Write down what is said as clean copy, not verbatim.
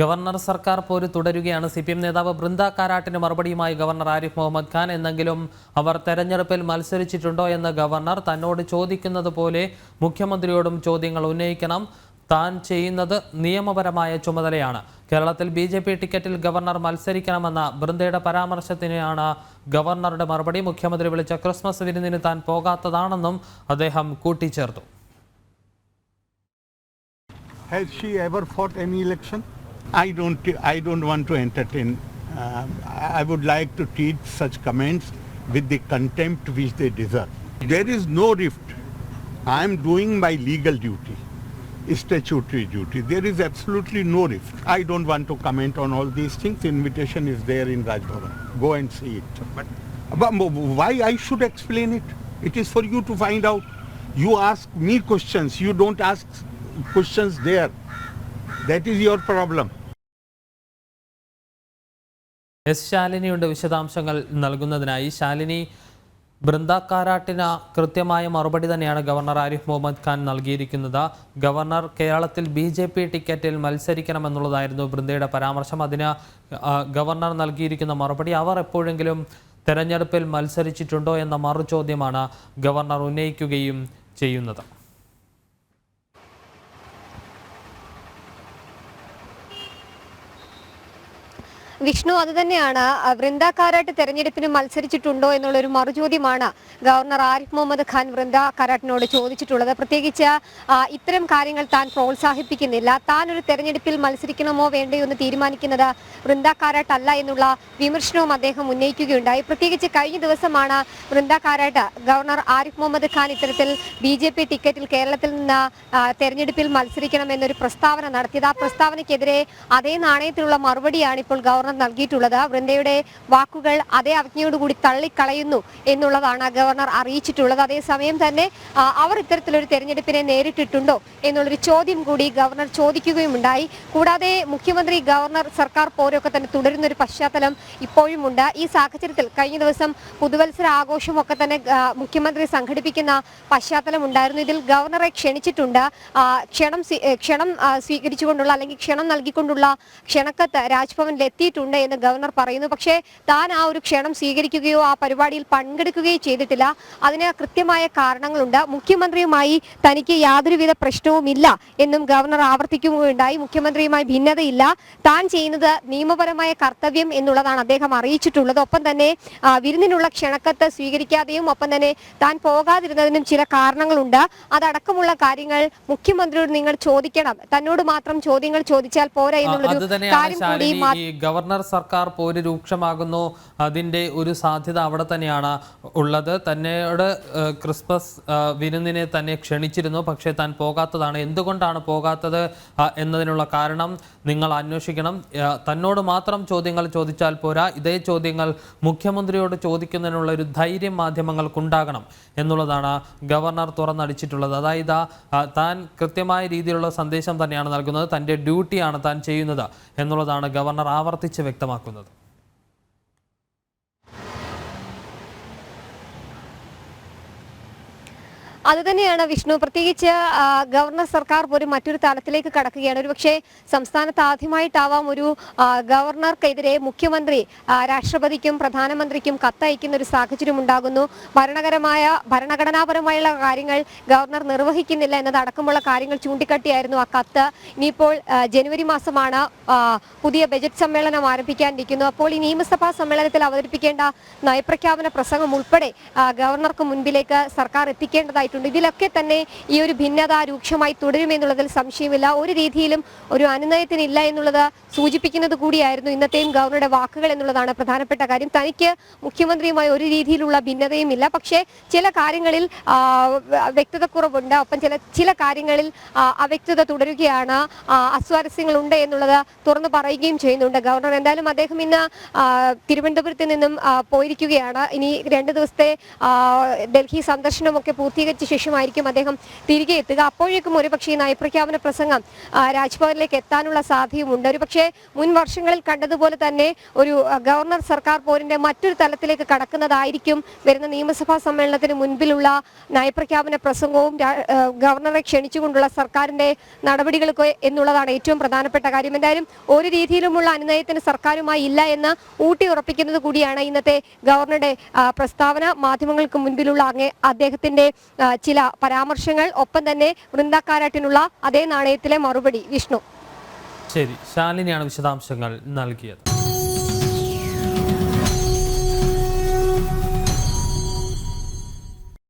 Governor സർക്കാർ പോര് തുടരുകയാണ്. സിപിഎം നേതാവ് ബൃന്ദ കാരാട്ടിന് മറുപടിയുമായി ഗവർണർ ആരിഫ് മുഹമ്മദ് ഖാൻ. എന്തെങ്കിലും അവർ തെരഞ്ഞെടുപ്പിൽ മത്സരിച്ചിട്ടുണ്ടോ എന്ന് ഗവർണർ തന്നോട് ചോദിക്കുന്നത് പോലെ മുഖ്യമന്ത്രിയോടും ചോദ്യങ്ങൾ ഉന്നയിക്കണം. താൻ ചെയ്യുന്നത് നിയമപരമായ ചുമതലയാണ്. കേരളത്തിൽ BJP ടിക്കറ്റിൽ ഗവർണർ മത്സരിക്കണമെന്ന ബൃന്ദയുടെ പരാമർശത്തിനാണ് ഗവർണറുടെ മറുപടി. മുഖ്യമന്ത്രി വിളിച്ച ക്രിസ്മസ് വിരുന്നിന് താൻ പോകാത്തതാണെന്നും അദ്ദേഹം കൂട്ടിച്ചേർത്തു. Has she ever fought any election? I don't want to entertain. I would like to treat such comments with the contempt which they deserve. There is no rift. I am doing my legal duty, statutory duty. There is absolutely no rift. I don't want to comment on all these things. Invitation is there in Raj Bhavan. Go and see it. But why I should explain it? It is for you to find out. You ask me questions. You don't ask questions there. That is your problem. ശാലിനിയുടെ വിശദാംശങ്ങൾ നൽകുന്നതിനായി. ശാലിനി, ബൃന്ദ കാരാട്ടിന് കൃത്യമായ മറുപടി തന്നെയാണ് governor Arif Muhammad Khan നൽകിയിരിക്കുന്നത്. Governor കേരളത്തിൽ BJP ടിക്കറ്റിൽ മത്സരിക്കണമെന്നുള്ളതായിരുന്നു ബൃന്ദയുടെ പരാമർശം. അതിന് ഗവർണർ നൽകിയിരിക്കുന്ന മറുപടി, അവർ എപ്പോഴെങ്കിലും തെരഞ്ഞെടുപ്പിൽ മത്സരിച്ചിട്ടുണ്ടോ എന്ന മറുചോദ്യമാണ് ഗവർണർ ഉന്നയിക്കുകയും ചെയ്യുന്നത്. വിഷ്ണു, അതുതന്നെയാണ്. ബൃന്ദ കാരാട്ട് തെരഞ്ഞെടുപ്പിന് മത്സരിച്ചിട്ടുണ്ടോ എന്നുള്ളൊരു മറുചോദ്യമാണ് ഗവർണർ ആരിഫ് മുഹമ്മദ് ഖാൻ ബൃന്ദ കാരാട്ടിനോട് ചോദിച്ചിട്ടുള്ളത്. പ്രത്യേകിച്ച് ഇത്തരം കാര്യങ്ങൾ താൻ പ്രോത്സാഹിപ്പിക്കുന്നില്ല. താൻ ഒരു തെരഞ്ഞെടുപ്പിൽ മത്സരിക്കണമോ വേണ്ടയോ എന്ന് തീരുമാനിക്കുന്നത് ബൃന്ദ കാരാട്ടല്ല എന്നുള്ള വിമർശനവും അദ്ദേഹം ഉന്നയിക്കുകയുണ്ടായി. പ്രത്യേകിച്ച് കഴിഞ്ഞ ദിവസമാണ് ബൃന്ദ കാരാട്ട് ഗവർണർ ആരിഫ് മുഹമ്മദ് ഖാൻ ഇത്തരത്തിൽ BJP ടിക്കറ്റിൽ കേരളത്തിൽ നിന്ന് തെരഞ്ഞെടുപ്പിൽ മത്സരിക്കണം എന്നൊരു പ്രസ്താവന നടത്തിയത്. ആ പ്രസ്താവനയ്ക്കെതിരെ അതേ നാണയത്തിലുള്ള മറുപടിയാണ് ഇപ്പോൾ ഗവർണർ നൽകിയിട്ടുള്ളത്. വൃന്ദയുടെ വാക്കുകൾ അതേ അവജ്ഞയോടുകൂടി തള്ളിക്കളയുന്നു എന്നുള്ളതാണ് ഗവർണർ അറിയിച്ചിട്ടുള്ളത്. അതേസമയം തന്നെ അവർ ഇത്തരത്തിലൊരു തെരഞ്ഞെടുപ്പിനെ നേരിട്ടിട്ടുണ്ടോ എന്നുള്ളൊരു ചോദ്യം കൂടി ഗവർണർ ചോദിക്കുകയുമുണ്ടായി. കൂടാതെ മുഖ്യമന്ത്രി ഗവർണർ സർക്കാർ പോരൊക്കെ തന്നെ തുടരുന്ന ഒരു പശ്ചാത്തലം ഇപ്പോഴുമുണ്ട്. ഈ സാഹചര്യത്തിൽ കഴിഞ്ഞ ദിവസം പുതുവത്സര ആഘോഷമൊക്കെ തന്നെ മുഖ്യമന്ത്രി സംഘടിപ്പിക്കുന്ന പശ്ചാത്തലം ഉണ്ടായിരുന്നു. ഇതിൽ ഗവർണറെ ക്ഷണിച്ചിട്ടുണ്ട്. ക്ഷണം സ്വീകരിച്ചുകൊണ്ടുള്ള അല്ലെങ്കിൽ ക്ഷണം നൽകിക്കൊണ്ടുള്ള ക്ഷണക്കത്ത് രാജ്ഭവനിൽ എത്തിയിട്ടുണ്ട് എന്ന് ഗവർണർ പറയുന്നു. പക്ഷേ താൻ ആ ഒരു ക്ഷണം സ്വീകരിക്കുകയോ ആ പരിപാടിയിൽ പങ്കെടുക്കുകയോ ചെയ്തിട്ടില്ല. അതിന് കൃത്യമായ കാരണങ്ങളുണ്ട്. മുഖ്യമന്ത്രിയുമായി തനിക്ക് യാതൊരുവിധ പ്രശ്നവുമില്ല എന്നും ഗവർണർ ആവർത്തിക്കുകയുണ്ടായി. മുഖ്യമന്ത്രിയുമായി ഭിന്നതയില്ല, താൻ ചെയ്യുന്നത് നിയമപരമായ കർത്തവ്യം എന്നുള്ളതാണ് അദ്ദേഹം അറിയിച്ചിട്ടുള്ളത്. ഒപ്പം തന്നെ വിരുന്നിനുള്ള ക്ഷണക്കത്ത് സ്വീകരിക്കാതെയും ഒപ്പം തന്നെ താൻ പോകാതിരുന്നതിനും ചില കാരണങ്ങളുണ്ട്. അതടക്കമുള്ള കാര്യങ്ങൾ മുഖ്യമന്ത്രിയോട് നിങ്ങൾ ചോദിക്കണം, തന്നോട് മാത്രം ചോദ്യങ്ങൾ ചോദിച്ചാൽ പോരാ എന്നുള്ളൊരു കാര്യം കൂടി. ഗവർണർ സർക്കാർ പോര് രൂക്ഷമാകുന്നു, അതിൻ്റെ ഒരു സാധ്യത അവിടെ തന്നെയാണ് ഉള്ളത്. തന്നോട് ക്രിസ്മസ് വിരുന്നിനെ തന്നെ ക്ഷണിച്ചിരുന്നു, പക്ഷേ താൻ പോകാത്തതാണ്. എന്തുകൊണ്ടാണ് പോകാത്തത് എന്നതിനുള്ള കാരണം നിങ്ങൾ അന്വേഷിക്കണം. തന്നോട് മാത്രം ചോദ്യങ്ങൾ ചോദിച്ചാൽ പോരാ, ഇതേ ചോദ്യങ്ങൾ മുഖ്യമന്ത്രിയോട് ചോദിക്കുന്നതിനുള്ള ഒരു ധൈര്യം മാധ്യമങ്ങൾക്കുണ്ടാകണം എന്നുള്ളതാണ് ഗവർണർ തുറന്നടിച്ചിട്ടുള്ളത്. അതായത് താൻ കൃത്യമായ രീതിയിലുള്ള സന്ദേശം തന്നെയാണ് നൽകുന്നത്, തൻ്റെ ഡ്യൂട്ടിയാണ് താൻ ചെയ്യുന്നത് എന്നുള്ളതാണ് ഗവർണർ ആവർത്തിച്ച് വ്യക്തമാക്കുന്നത്. അതുതന്നെയാണ് വിഷ്ണു. പ്രത്യേകിച്ച് ഗവർണർ സർക്കാർ ഒരു മറ്റൊരു തലത്തിലേക്ക് കടക്കുകയാണ്. ഒരുപക്ഷെ സംസ്ഥാനത്ത് ആദ്യമായിട്ടാവാം ഒരു ഗവർണർക്കെതിരെ മുഖ്യമന്ത്രി രാഷ്ട്രപതിക്കും പ്രധാനമന്ത്രിക്കും കത്തയക്കുന്ന ഒരു സാഹചര്യം ഉണ്ടാകുന്നു. ഭരണഘടനാപരമായുള്ള കാര്യങ്ങൾ ഗവർണർ നിർവഹിക്കുന്നില്ല എന്നതടക്കമുള്ള കാര്യങ്ങൾ ചൂണ്ടിക്കാട്ടിയായിരുന്നു ആ കത്ത്. ഇനിയിപ്പോൾ ജനുവരി മാസമാണ് പുതിയ ബജറ്റ് സമ്മേളനം ആരംഭിക്കാനിരിക്കുന്നു. അപ്പോൾ ഈ നിയമസഭാ സമ്മേളനത്തിൽ അവതരിപ്പിക്കേണ്ട നയപ്രഖ്യാപന പ്രസംഗം ഉൾപ്പെടെ ഗവർണർക്ക് മുൻപിലേക്ക് സർക്കാർ എത്തിക്കേണ്ടതായിട്ടുണ്ട്. ഇതിലൊക്കെ തന്നെ ഈ ഒരു ഭിന്നത രൂക്ഷമായി തുടരുമെന്നുള്ളതിൽ സംശയമില്ല. ഒരു രീതിയിലും ഒരു അനുനയത്തിനില്ല എന്നുള്ളത് സൂചിപ്പിക്കുന്നത് കൂടിയായിരുന്നു ഇന്നത്തെയും ഗവർണറുടെ വാക്കുകൾ എന്നുള്ളതാണ് പ്രധാനപ്പെട്ട കാര്യം. തനിക്ക് മുഖ്യമന്ത്രിയുമായി ഒരു രീതിയിലുള്ള ഭിന്നതയും ഇല്ല, പക്ഷേ ചില കാര്യങ്ങളിൽ വ്യക്തതക്കുറവുണ്ട്, ഒപ്പം ചില കാര്യങ്ങളിൽ അവ്യക്തത തുടരുകയാണ്, അസ്വാരസ്യങ്ങളുണ്ട് എന്നുള്ളത് തുറന്നു പറയുകയും ചെയ്യുന്നുണ്ട് ഗവർണർ. എന്തായാലും അദ്ദേഹം ഇന്ന് തിരുവനന്തപുരത്ത് നിന്നും പോയിരിക്കുകയാണ്. ഇനി 2 ദിവസത്തെ ഡൽഹി സന്ദർശനമൊക്കെ പൂർത്തീകരിച്ച സ്വീകരിച്ച ശേഷമായിരിക്കും അദ്ദേഹം തിരികെ എത്തുക. അപ്പോഴേക്കും ഒരുപക്ഷെ ഈ നയപ്രഖ്യാപന പ്രസംഗം രാജ്ഭവനിലേക്ക് എത്താനുള്ള സാധ്യതയുമുണ്ട്. ഒരുപക്ഷെ മുൻ വർഷങ്ങളിൽ കണ്ടതുപോലെ തന്നെ ഒരു ഗവർണർ സർക്കാർ പോരിന്റെ മറ്റൊരു തലത്തിലേക്ക് കടക്കുന്നതായിരിക്കും വരുന്ന നിയമസഭാ സമ്മേളനത്തിന് മുൻപിലുള്ള നയപ്രഖ്യാപന പ്രസംഗവും ഗവർണറെ ക്ഷണിച്ചുകൊണ്ടുള്ള സർക്കാരിന്റെ നടപടികളൊക്കെ എന്നുള്ളതാണ് ഏറ്റവും പ്രധാനപ്പെട്ട കാര്യം. എന്തായാലും ഒരു രീതിയിലുമുള്ള അനുനയത്തിന് സർക്കാരുമായി ഇല്ല എന്ന് ഊട്ടി ഉറപ്പിക്കുന്നത് കൂടിയാണ് ഇന്നത്തെ ഗവർണറുടെ പ്രസ്താവന. മാധ്യമങ്ങൾക്ക് മുൻപിലുള്ള അദ്ദേഹത്തിന്റെ ചില പരാമർശങ്ങൾ, ഒപ്പം തന്നെ വൃന്ദ കാരാട്ടിനുള്ള അതേ നാണയത്തിലെ മറുപടി. വിഷ്ണു. ശരി, ശാലിനിയാണ് വിശദാംശങ്ങൾ നൽകിയത്.